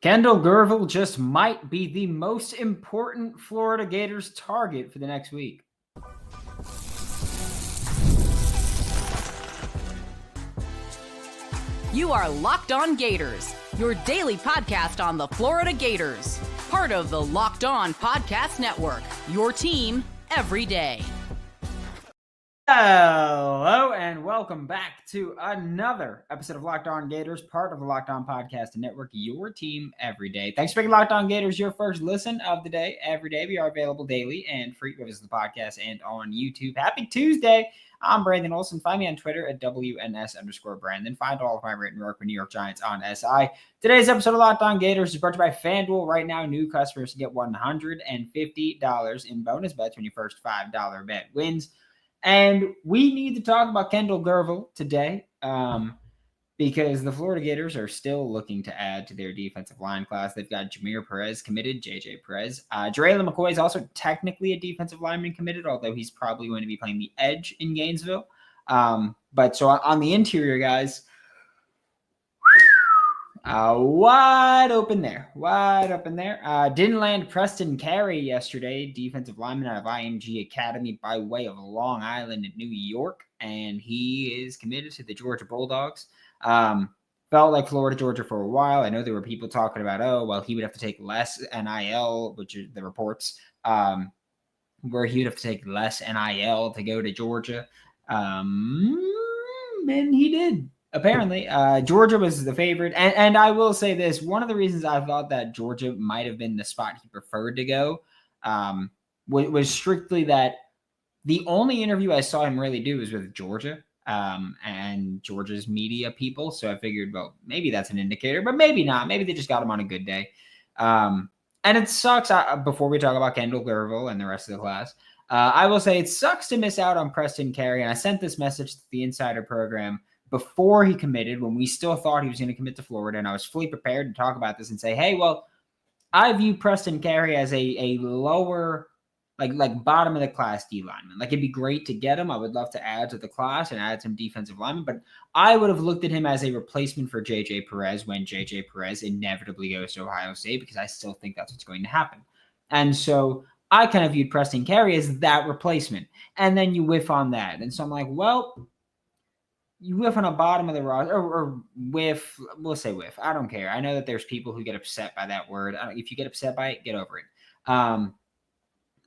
Kendall Guervil just might be the most important Florida Gators target for the next week. You are Locked On Gators, your daily podcast on the Florida Gators. Part of the Locked On Podcast Network, your team every day. Hello and welcome back to another episode of Locked On Gators, part of the Locked On Podcast Network, your team every day. Thanks for making Locked On Gators your first listen of the day every day. We are available daily and free to visit the podcast and on YouTube. Happy Tuesday. I'm Brandon Olsen. Find me on Twitter at WNS_Brandon. Find all of my written work with New York Giants on SI. Today's episode of Locked On Gators is brought to you by FanDuel. Right now, new customers get $150 in bonus bets when your first $5 bet wins. And we need to talk about Kendall Gervil today because the Florida Gators are still looking to add to their defensive line class. They've got Jameer Perez committed, JJ Perez. Jarayla McCoy is also technically a defensive lineman committed, although he's probably going to be playing the edge in Gainesville. But so on the interior, guys, wide open there. Didn't land Preston Carry yesterday, defensive lineman out of IMG Academy by way of Long Island in New York, and he is committed to the Georgia Bulldogs. Felt like Florida Georgia for a while. I know there were people talking about, he would have to take less NIL, which is the reports, where he would have to take less NIL to go to Georgia. And he did. Apparently, Georgia was the favorite. And I will say this, one of the reasons I thought that Georgia might have been the spot he preferred to go was strictly that the only interview I saw him really do was with Georgia and Georgia's media people. So I figured, well, maybe that's an indicator, but maybe not. Maybe they just got him on a good day. And it sucks, before we talk about Kendall Gervil and the rest of the class, I will say it sucks to miss out on Preston Carry. And I sent this message to the Insider program before he committed, when we still thought he was going to commit to Florida, and I was fully prepared to talk about this and say, hey, well, I view Preston Carry as a lower, like bottom of the class D lineman. Like, it'd be great to get him. I would love to add to the class and add some defensive linemen, but I would have looked at him as a replacement for JJ Perez when JJ Perez inevitably goes to Ohio State, because I still think that's what's going to happen. And so I kind of viewed Preston Carry as that replacement, and then you whiff on that. And so I'm like, well, you whiff on a bottom of the roster, or whiff, we'll say whiff. I don't care. I know that there's people who get upset by that word. If you get upset by it, get over it.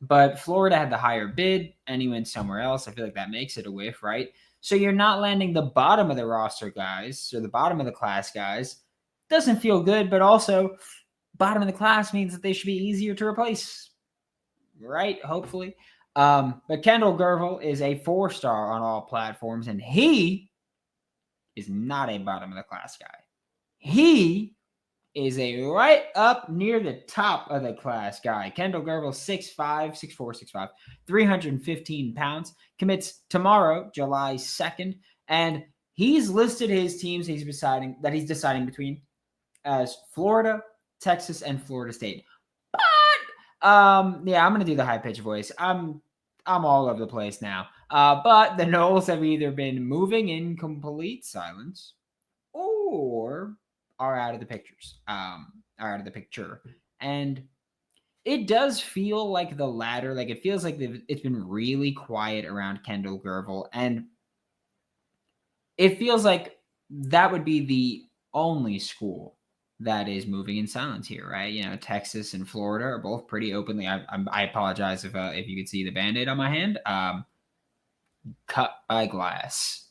But Florida had the higher bid, and he went somewhere else. I feel like that makes it a whiff, right? So you're not landing the bottom of the roster guys, or the bottom of the class guys. Doesn't feel good, but also bottom of the class means that they should be easier to replace, right? Hopefully. But Kendall Guervil is a 4-star on all platforms, and he is not a bottom of the class guy. He is a right up near the top of the class guy. Kendall Gervil, 6'5", 315 pounds, commits tomorrow, July 2nd, and he's listed his teams he's deciding between as Florida, Texas, and Florida State. But I'm gonna do the high pitch voice. I'm all over the place now. But the Noles have either been moving in complete silence or are out of the picture. And it does feel like the latter. Like, it feels like it's been really quiet around Kendall Gervil. And it feels like that would be the only school that is moving in silence here, right? You know, Texas and Florida are both pretty openly. I apologize if you could see the Band-Aid on my hand. Cut by glass.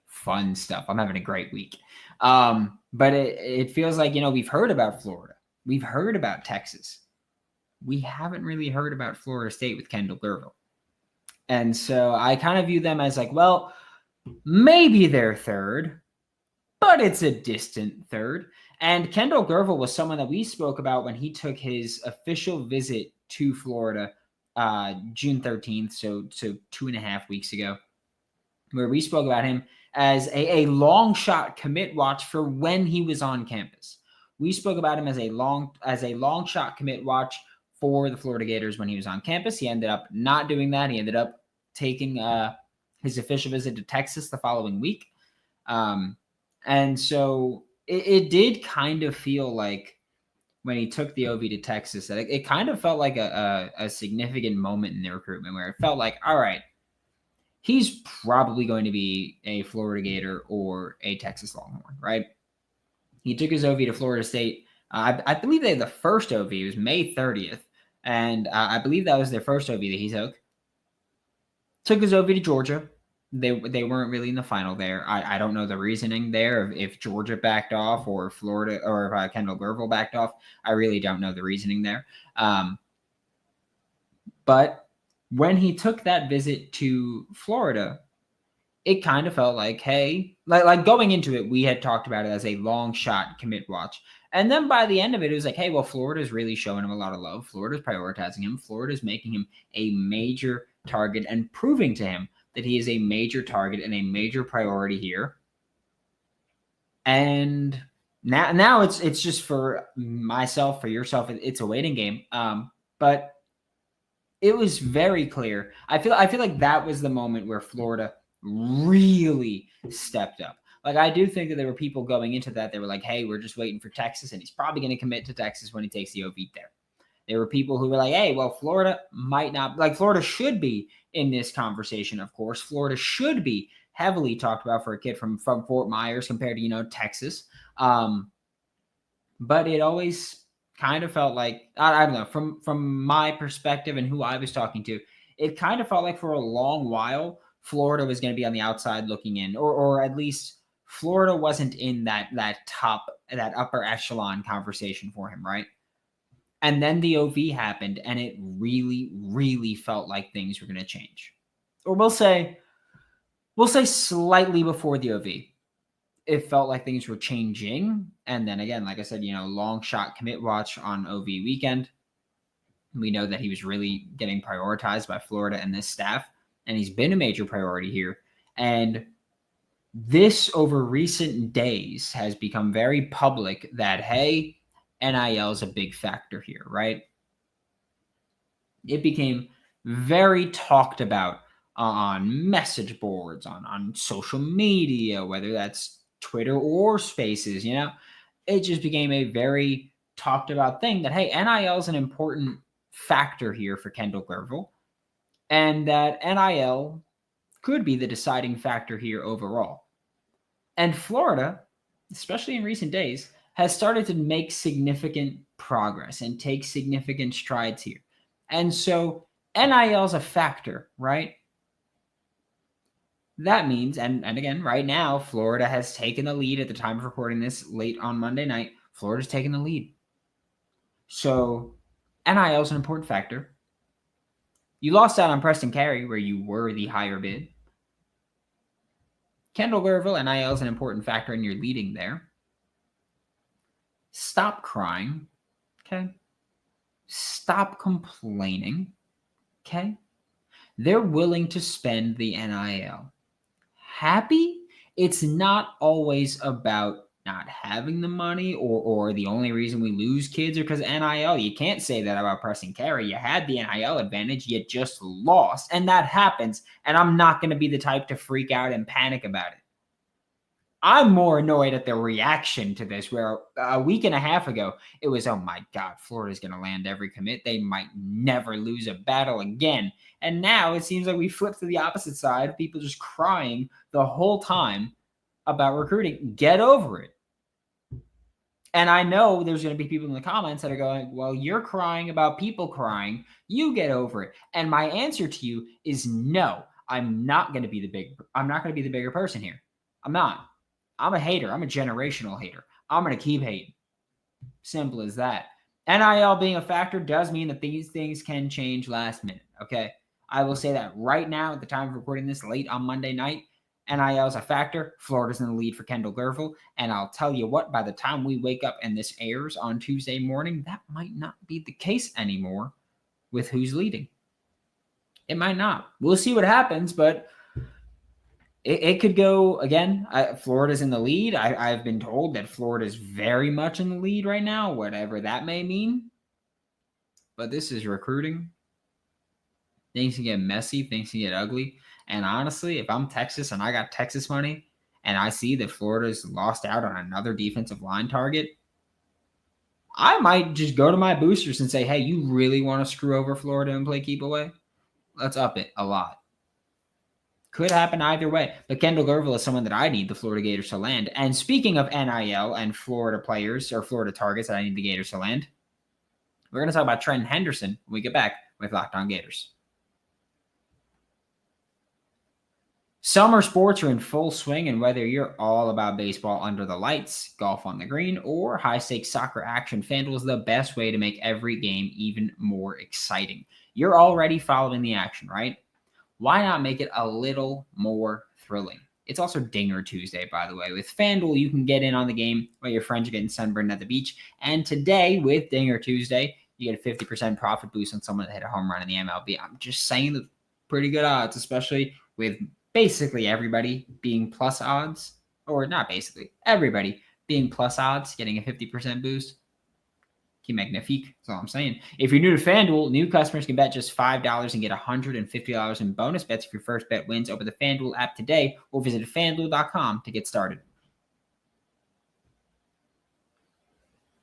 Fun stuff. I'm having a great week. But it feels like, we've heard about Florida. We've heard about Texas. We haven't really heard about Florida State with Kendall Gervil. And so I kind of view them as like, well, maybe they're third, but it's a distant third. And Kendall Guervil was someone that we spoke about when he took his official visit to Florida June 13th, so 2.5 weeks ago, where we spoke about him as a long shot commit watch for when he was on campus. We spoke about him as a long shot commit watch for the Florida Gators when he was on campus. He ended up not doing that. He ended up taking his official visit to Texas the following week. And so it did kind of feel like when he took the OV to Texas, that it kind of felt like a significant moment in the recruitment where it felt like, all right, he's probably going to be a Florida Gator or a Texas Longhorn, right? He took his OV to Florida State. I believe they had the first OV. It was May 30th. And I believe that was their first OV that he took. Took his OV to Georgia. They weren't really in the final there. I don't know the reasoning there, if Georgia backed off or Florida, or if Kendall Guervil backed off. I really don't know the reasoning there. But when he took that visit to Florida, it kind of felt like, hey, like going into it, we had talked about it as a long shot commit watch. And then by the end of it, it was like, hey, well, Florida's really showing him a lot of love. Florida's prioritizing him. Florida's making him a major target and proving to him that he is a major target and a major priority here. And now it's just for myself, for yourself, it's a waiting game. But it was very clear. I feel like that was the moment where Florida really stepped up. Like, I do think that there were people going into that. They were like, hey, we're just waiting for Texas, and he's probably going to commit to Texas when he takes the OV there. There were people who were like, hey, well, Florida might not, like, Florida should be in this conversation, of course. Florida should be heavily talked about for a kid from Fort Myers compared to, Texas. But it always kind of felt like, I don't know, from my perspective and who I was talking to, it kind of felt like for a long while, Florida was going to be on the outside looking in, or at least Florida wasn't in that upper echelon conversation for him, right? And then the OV happened, and it really, really felt like things were going to change. Or we'll say slightly before the OV, it felt like things were changing. And then again, like I said, long shot commit watch on OV weekend. We know that he was really getting prioritized by Florida and this staff, and he's been a major priority here. And this, over recent days, has become very public that, hey, NIL is a big factor here, right? It became very talked about on message boards, on social media, whether that's Twitter or Spaces, it just became a very talked about thing that, hey, NIL is an important factor here for Kendall Gerville, and that NIL could be the deciding factor here overall. And Florida, especially in recent days, has started to make significant progress and take significant strides here. And so NIL is a factor, right? That means, and again, right now, Florida has taken the lead at the time of recording this late on Monday night. Florida's taken the lead. So NIL is an important factor. You lost out on Preston Carry, where you were the higher bid. Kendall Guervil, NIL is an important factor, and you're leading there. Stop crying, okay? Stop complaining, okay? They're willing to spend the NIL. Happy? It's not always about not having the money or the only reason we lose kids are because NIL. You can't say that about Preston Carry. You had the NIL advantage, you just lost. And that happens. And I'm not going to be the type to freak out and panic about it. I'm more annoyed at the reaction to this, where a week and a half ago, it was, oh my God, Florida's going to land every commit. They might never lose a battle again. And now it seems like we flipped to the opposite side. People just crying the whole time about recruiting. Get over it. And I know there's going to be people in the comments that are going, well, you're crying about people crying. You get over it. And my answer to you is no. I'm not going to be the bigger person here. I'm not. I'm a hater. I'm a generational hater. I'm going to keep hating. Simple as that. NIL being a factor does mean that these things can change last minute, okay? I will say that right now at the time of recording this late on Monday night, NIL is a factor. Florida's in the lead for Kendall Gerville. And I'll tell you what, by the time we wake up and this airs on Tuesday morning, that might not be the case anymore with who's leading. It might not. We'll see what happens, but it could go, again, Florida's in the lead. I've been told that Florida's very much in the lead right now, whatever that may mean. But this is recruiting. Things can get messy. Things can get ugly. And honestly, if I'm Texas and I got Texas money and I see that Florida's lost out on another defensive line target, I might just go to my boosters and say, hey, you really want to screw over Florida and play keep away? Let's up it a lot. Could happen either way. But Kendall Guervil is someone that I need the Florida Gators to land. And speaking of NIL and Florida players or Florida targets that I need the Gators to land, we're going to talk about Trenton Henderson when we get back with Locked On Gators. Summer sports are in full swing, and whether you're all about baseball under the lights, golf on the green, or high-stakes soccer action, FanDuel is the best way to make every game even more exciting. You're already following the action, right? Why not make it a little more thrilling? It's also Dinger Tuesday, by the way. With FanDuel, you can get in on the game while your friends are getting sunburned at the beach. And today, with Dinger Tuesday, you get a 50% profit boost on someone that hit a home run in the MLB. I'm just saying that pretty good odds, especially with basically everybody being plus odds, or not basically, everybody being plus odds, getting a 50% boost. Qui magnifique, that's all I'm saying. If you're new to FanDuel, new customers can bet just $5 and get $150 in bonus bets if your first bet wins. Open the FanDuel app today or visit FanDuel.com to get started.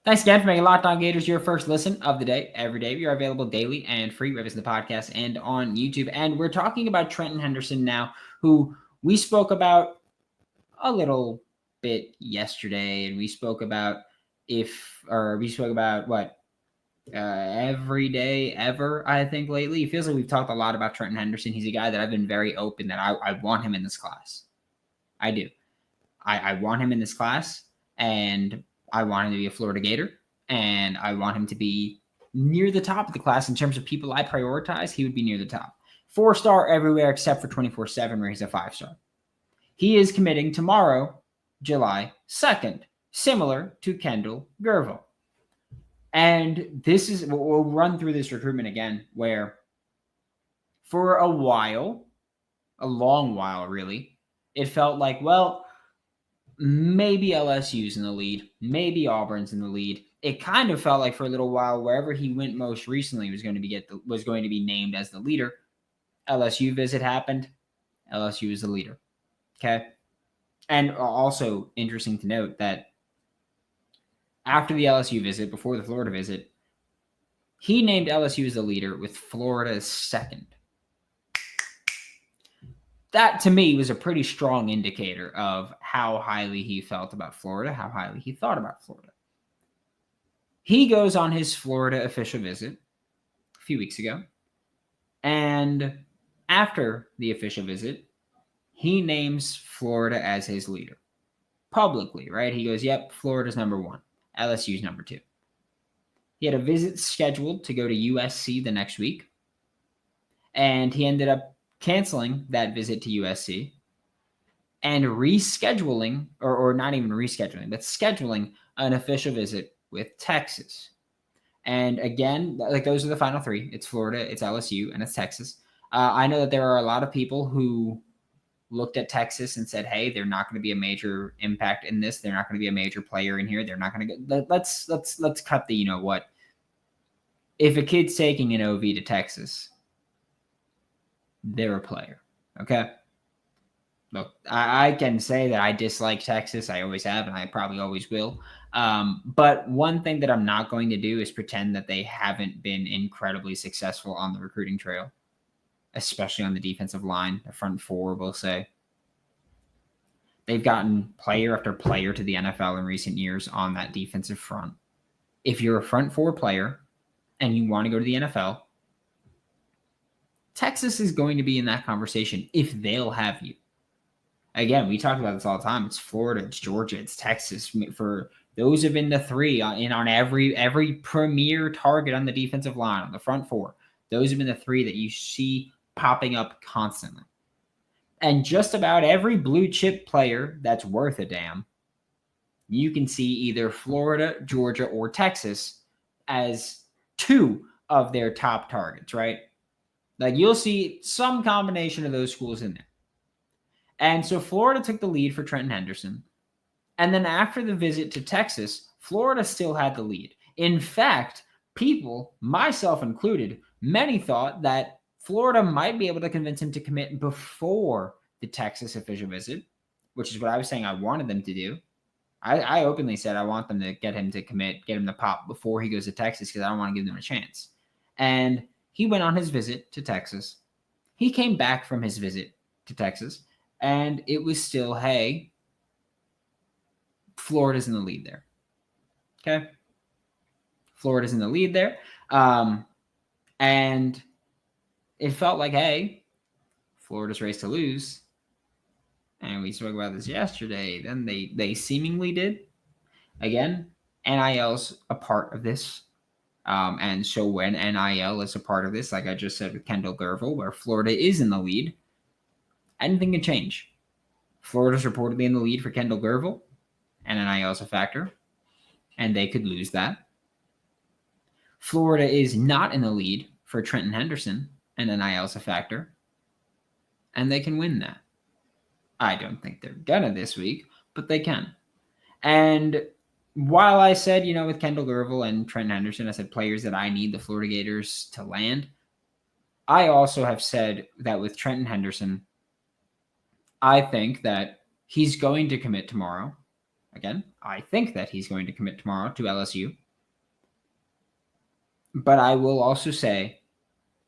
Thanks again for making Locked On Gators your first listen of the day every day. We are available daily and free, whether it's the podcast and on YouTube. And we're talking about Trenton Henderson now, who we spoke about a little bit yesterday, and we spoke about every day ever, I think, lately. It feels like we've talked a lot about Trenton Henderson. He's a guy that I've been very open that I want him in this class. I do. I want him in this class, and I want him to be a Florida Gator, and I want him to be near the top of the class in terms of people I prioritize. He would be near the top. 4-star everywhere except for 24/7, where he's a 5-star. He is committing tomorrow, July 2nd, similar to Kendall Gervil. And this is, we'll run through this recruitment again, where for a while, a long while really, it felt like, well, maybe LSU's in the lead, maybe Auburn's in the lead. It kind of felt like for a little while, wherever he went most recently was going to be named as the leader. LSU visit happened. LSU is the leader. Okay. And also interesting to note that after the LSU visit, before the Florida visit, he named LSU as the leader with Florida as second. That, to me, was a pretty strong indicator of how highly he felt about Florida, how highly he thought about Florida. He goes on his Florida official visit a few weeks ago, and after the official visit, he names Florida as his leader. Publicly, right? He goes, yep, Florida's number 1. LSU's number 2. He had a visit scheduled to go to USC the next week, and he ended up canceling that visit to USC and rescheduling, or not even rescheduling, but scheduling an official visit with Texas. And again, like those are the final 3. It's Florida, it's LSU, and it's Texas. I know that there are a lot of people who looked at Texas and said, hey, they're not going to be a major impact in this. They're not going to be a major player in here. They're not going to get, let's cut the, you know what, if a kid's taking an OV to Texas, they're a player. Okay. Look, I can say that I dislike Texas. I always have, and I probably always will. But one thing that I'm not going to do is pretend that they haven't been incredibly successful on the recruiting trail, especially on the defensive line, the front 4, we'll say. They've gotten player after player to the NFL in recent years on that defensive front. If you're a front 4 player and you want to go to the NFL, Texas is going to be in that conversation if they'll have you. Again, we talk about this all the time. It's Florida, it's Georgia, it's Texas. For those have been the 3 on every premier target on the defensive line, on the front 4. Those have been the 3 that you see popping up constantly. And just about every blue chip player that's worth a damn, you can see either Florida, Georgia, or Texas as 2 of their top targets, right? Like you'll see some combination of those schools in there. And so Florida took the lead for Trenton Henderson. And then after the visit to Texas, Florida still had the lead. In fact, people, myself included, many thought that Florida might be able to convince him to commit before the Texas official visit, which is what I was saying I wanted them to do. I openly said I want them to get him to commit, get him to pop before he goes to Texas because I don't want to give them a chance. And he went on his visit to Texas. He came back from his visit to Texas, and it was still, hey, Florida's in the lead there. Okay? Florida's in the lead there. And it felt like, hey, Florida's race to lose. And we spoke about this yesterday. Then they seemingly did. Again, NIL's a part of this. And so when NIL is a part of this, like I just said with Kendall Guervil, where Florida is in the lead, anything can change. Florida's reportedly in the lead for Kendall Gerville, and NIL is a factor, and they could lose that. Florida is not in the lead for Trenton Henderson, and NIL is a factor, and they can win that. I don't think they're gonna this week, but they can. And while I said, with Kendall Guervil and Trenton Henderson, I said players that I need the Florida Gators to land, I also have said that with Trenton Henderson, I think that he's going to commit tomorrow. Again, I think that he's going to commit tomorrow to LSU. But I will also say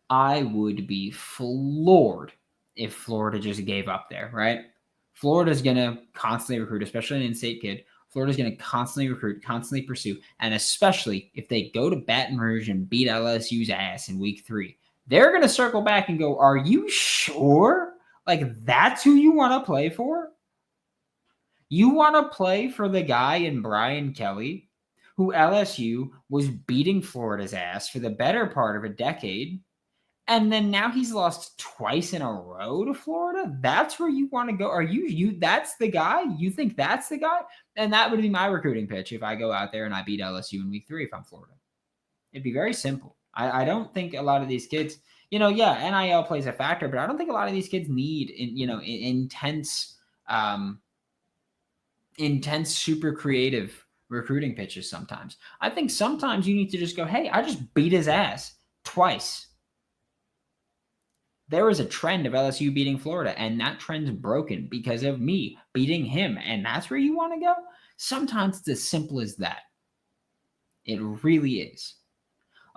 I would be floored if Florida just gave up there, right? Florida's going to constantly recruit, especially an in-state kid. Florida's going to constantly recruit, constantly pursue, and especially if they go to Baton Rouge and beat LSU's ass in week 3, they're going to circle back and go, are you sure? Like, that's who you want to play for? You want to play for the guy in Brian Kelly, who LSU was beating Florida's ass for the better part of a decade, and then now he's lost twice in a row to Florida? That's where you want to go? Are you that's the guy? You think that's the guy? And that would be my recruiting pitch if I go out there and I beat LSU in week 3 if I'm Florida. It'd be very simple. I don't think a lot of these kids, NIL plays a factor, but I don't think a lot of these kids need, intense, super creative recruiting pitches sometimes. I think sometimes you need to just go, hey, I just beat his ass twice. There was a trend of LSU beating Florida, and that trend's broken because of me beating him, and that's where you want to go? Sometimes it's as simple as that. It really is.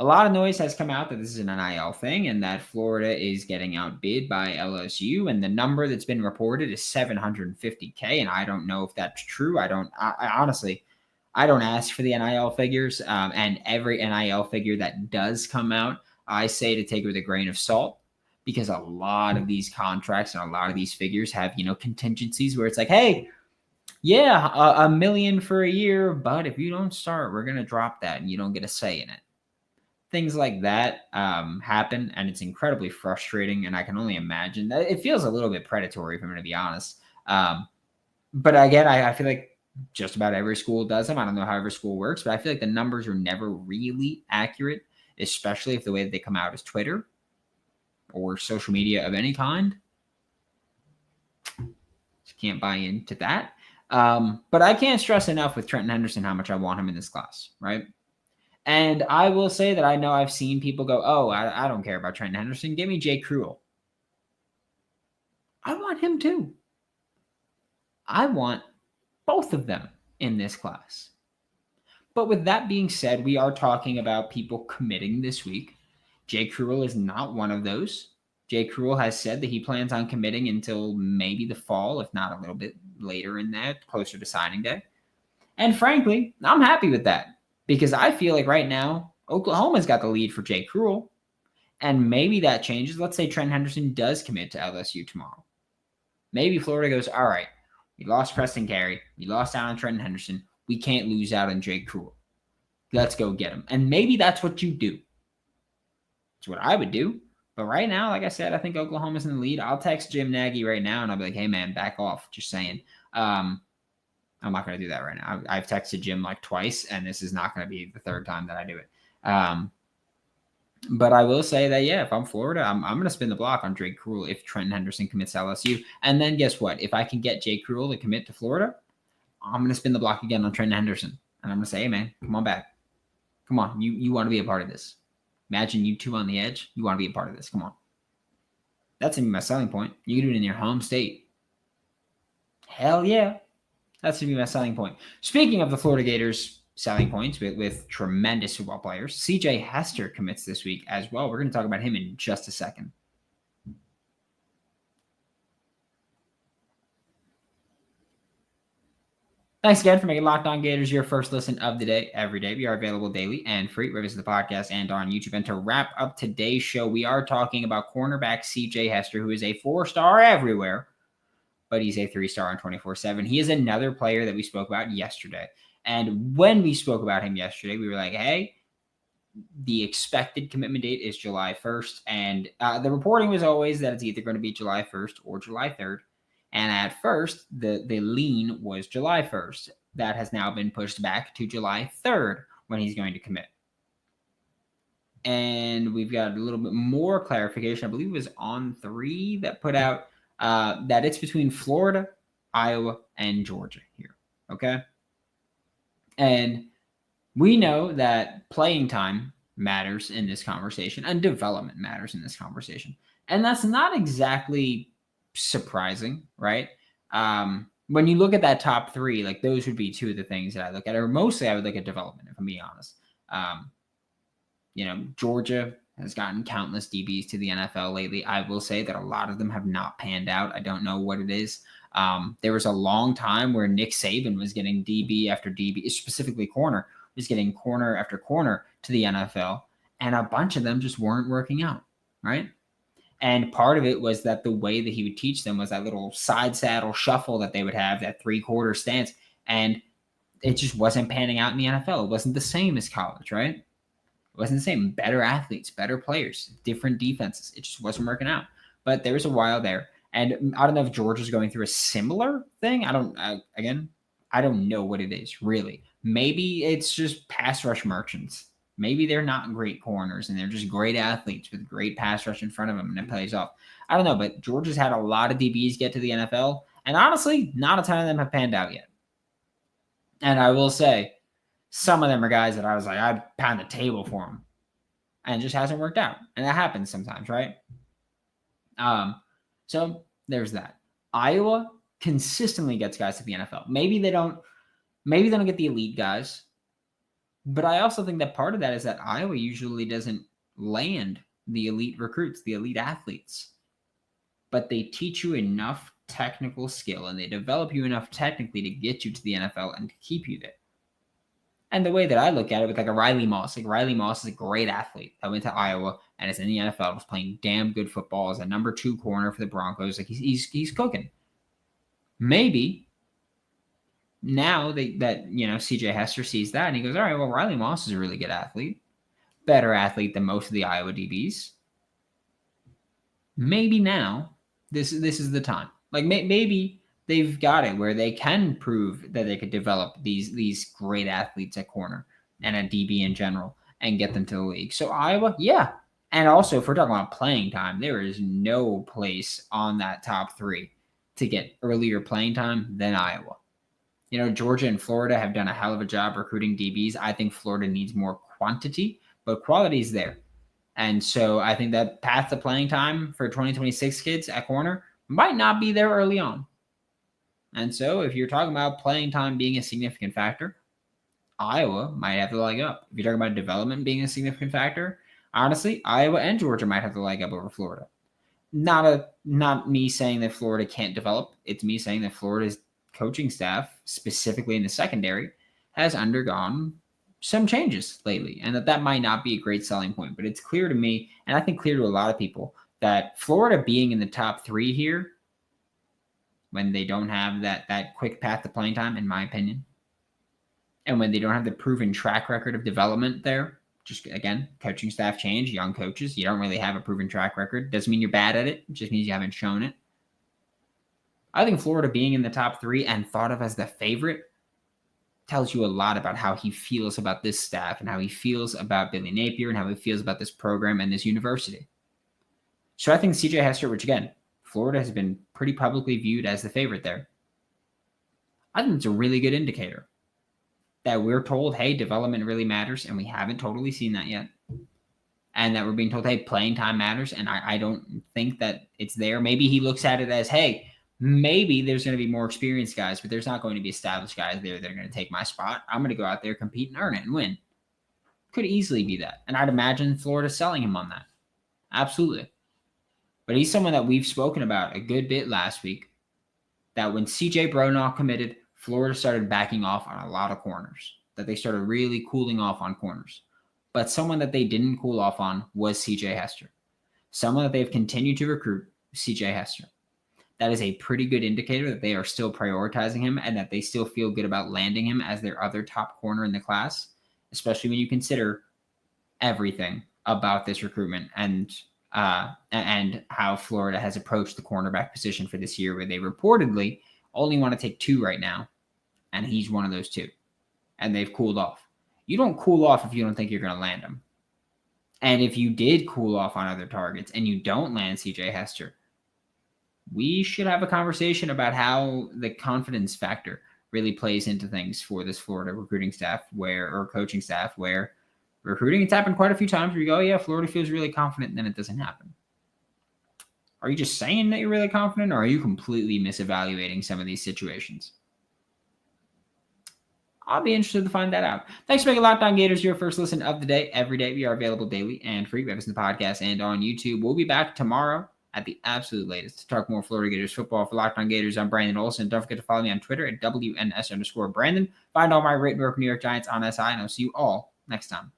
A lot of noise has come out that this is an NIL thing and that Florida is getting outbid by LSU, and the number that's been reported is $750K, and I don't know if that's true. I honestly don't ask for the NIL figures, and every NIL figure that does come out, I say to take it with a grain of salt. Because a lot of these contracts and a lot of these figures have, contingencies where it's like, hey, yeah, $1 million for a year, but if you don't start, we're going to drop that and you don't get a say in it. Things like that happen, and it's incredibly frustrating, and I can only imagine that it feels a little bit predatory, if I'm going to be honest. But again, I feel like just about every school does them. I don't know how every school works, but I feel like the numbers are never really accurate, especially if the way that they come out is Twitter or social media of any kind. Just can't buy into that. But I can't stress enough with Trenton Henderson how much I want him in this class, right? And I will say that I know I've seen people go, oh, I don't care about Trenton Henderson. Give me Jay Cruel. I want him too. I want both of them in this class. But with that being said, we are talking about people committing this week. Jay Cruel is not one of those. Jay Cruel has said that he plans on committing until maybe the fall, if not a little bit later in that, closer to signing day. And frankly, I'm happy with that because I feel like right now, Oklahoma's got the lead for Jay Cruel. And maybe that changes. Let's say Trenton Henderson does commit to LSU tomorrow. Maybe Florida goes, all right, we lost Preston Carry. We lost out on Trenton Henderson. We can't lose out on Jay Cruel. Let's go get him. And maybe that's what you do. It's what I would do. But right now, like I said, I think Oklahoma's in the lead. I'll text Jim Nagy right now, and I'll be like, hey, man, back off. Just saying. I'm not going to do that right now. I've texted Jim like twice, and this is not going to be the third time that I do it. But I will say that, yeah, if I'm Florida, I'm going to spin the block on Jay Cruel if Trenton Henderson commits to LSU. And then guess what? If I can get Jay Cruel to commit to Florida, I'm going to spin the block again on Trenton Henderson. And I'm going to say, hey, man, come on back. Come on. You want to be a part of this. Imagine you two on the edge. You want to be a part of this. Come on. That's my selling point. You can do it in your home state. Hell yeah. That's going to be my selling point. Speaking of the Florida Gators selling points with tremendous football players, CJ Hester commits this week as well. We're going to talk about him in just a second. Thanks again for making Locked On Gators your first listen of the day every day. We are available daily and free wherever the podcast and on YouTube. And to wrap up today's show, we are talking about cornerback CJ Hester, who is a 4-star everywhere, but he's a 3-star on 24/7. He is another player that we spoke about yesterday. And when we spoke about him yesterday, we were like, hey, the expected commitment date is July 1st. And the reporting was always that it's either going to be July 1st or July 3rd. And at first, the lean was July 1st. That has now been pushed back to July 3rd when he's going to commit. And we've got a little bit more clarification. I believe it was On3 that put out that it's between Florida, Iowa, and Georgia here. Okay? And we know that playing time matters in this conversation and development matters in this conversation. And that's not exactly surprising, right? When you look at that top three, like those would be two of the things that I look at, or mostly I would look at development, if I'm being honest. Georgia has gotten countless DBs to the NFL lately. I will say that a lot of them have not panned out. I don't know what it is. There was a long time where Nick Saban was getting DB after DB, specifically corner, was getting corner after corner to the NFL, and a bunch of them just weren't working out, right? And part of it was that the way that he would teach them was that little side saddle shuffle that they would have, that 3/4 stance. And it just wasn't panning out in the NFL. It wasn't the same as college, right? It wasn't the same. Better athletes, better players, different defenses. It just wasn't working out. But there was a while there. And I don't know if Georgia's going through a similar thing. I don't know what it is, really. Maybe it's just pass rush merchants. Maybe they're not great corners and they're just great athletes with great pass rush in front of them and it plays off. I don't know, but Georgia's had a lot of DBs get to the NFL, and honestly, not a ton of them have panned out yet. And I will say, some of them are guys that I was like, I'd pound the table for them, and it just hasn't worked out. And that happens sometimes, right? So there's that. Iowa consistently gets guys to the NFL. Maybe they don't get the elite guys. But I also think that part of that is that Iowa usually doesn't land the elite recruits, the elite athletes. But they teach you enough technical skill and they develop you enough technically to get you to the NFL and to keep you there. And the way that I look at it with like a Riley Moss is a great athlete that went to Iowa and is in the NFL, was playing damn good football as a number 2 corner for the Broncos. Like he's cooking. Maybe now that CJ Hester sees that and he goes, all right, well, Riley Moss is a really good athlete, better athlete than most of the Iowa DBs. Maybe now this is the time. Like maybe they've got it where they can prove that they could develop these great athletes at corner and at DB in general and get them to the league. So Iowa, yeah. And also, if we're talking about playing time, there is no place on that top 3 to get earlier playing time than Iowa. Georgia and Florida have done a hell of a job recruiting DBs. I think Florida needs more quantity, but quality is there. And so I think that path to playing time for 2026 kids at corner might not be there early on. And so if you're talking about playing time being a significant factor, Iowa might have the leg up. If you're talking about development being a significant factor, honestly, Iowa and Georgia might have the leg up over Florida. Not me saying that Florida can't develop. It's me saying that Florida's coaching staff, specifically in the secondary, has undergone some changes lately, and that might not be a great selling point. But it's clear to me, and I think clear to a lot of people, that Florida being in the top 3 here, when they don't have that quick path to playing time, in my opinion, and when they don't have the proven track record of development there, just again, coaching staff change, young coaches, you don't really have a proven track record. Doesn't mean you're bad at it. It just means you haven't shown it. I think Florida being in the top 3 and thought of as the favorite tells you a lot about how he feels about this staff and how he feels about Billy Napier and how he feels about this program and this university. So I think CJ Hester, which again, Florida has been pretty publicly viewed as the favorite there. I think it's a really good indicator that we're told, hey, development really matters, and we haven't totally seen that yet. And that we're being told, hey, playing time matters, and I don't think that it's there. Maybe he looks at it as, hey, Maybe there's going to be more experienced guys, but there's not going to be established guys there that are going to take my spot. I'm going to go out there, compete, and earn it and win. Could easily be that. And I'd imagine Florida selling him on that. Absolutely. But he's someone that we've spoken about a good bit last week, that when CJ Bronaugh committed, Florida started backing off on a lot of corners, that they started really cooling off on corners. But someone that they didn't cool off on was CJ Hester. Someone that they've continued to recruit, CJ Hester. That is a pretty good indicator that they are still prioritizing him and that they still feel good about landing him as their other top corner in the class, especially when you consider everything about this recruitment and how Florida has approached the cornerback position for this year, where they reportedly only want to take 2 right now, and he's one of those 2. And they've cooled off. You don't cool off if you don't think you're going to land him. And if you did cool off on other targets and you don't land CJ Hester, we should have a conversation about how the confidence factor really plays into things for this Florida recruiting staff or coaching staff, where recruiting, it's happened quite a few times where you go, yeah, Florida feels really confident, and then it doesn't happen. Are you just saying that you're really confident, or are you completely misevaluating some of these situations? I'll be interested to find that out. Thanks for making Locked On Gators your first listen of the day. Every day we are available daily and free. We have us in the podcast and on YouTube. We'll be back tomorrow at the absolute latest to talk more Florida Gators football. For Locked On Gators, I'm Brandon Olsen. Don't forget to follow me on Twitter at WNS_Brandon. Find all my written work for New York Giants on SI, and I'll see you all next time.